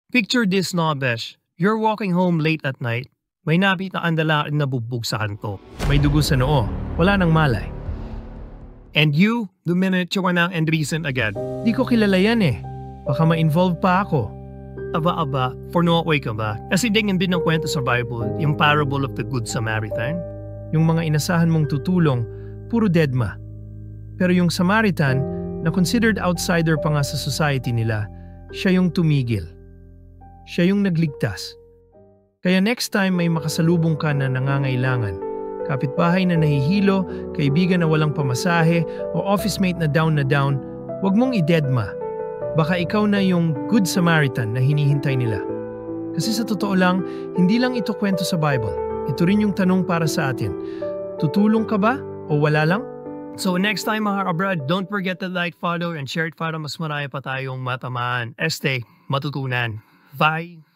Picture this, Nobesh. You're walking home late at night. May napita ang lalaki na bugbog sa kanto. May dugo sa noo. Wala nang malay. And you, dumiretso ka ng and recent agad. Di ko kilala yan eh. Baka ma-involve pa ako. Aba, for no way ka ba? Kasi din ng kwento sa Bible, yung parable of the Good Samaritan. Yung mga inasahan mong tutulong, puro deadma. Pero yung Samaritan, na considered outsider pa nga sa society nila, siya yung tumigil. Siya yung nagligtas. Kaya next time may makasalubong ka na nangangailangan, kapitbahay na nahihilo, kaibigan na walang pamasahe, o office mate na down, huwag mong idedma. Baka ikaw na yung Good Samaritan na hinihintay nila. Kasi sa totoo lang, hindi lang ito kwento sa Bible. Ito rin yung tanong para sa atin. Tutulong ka ba o wala lang? So next time mga kabrad, don't forget to like, follow, and share it para mas marami pa tayong matamaan. Matutunan. Bye!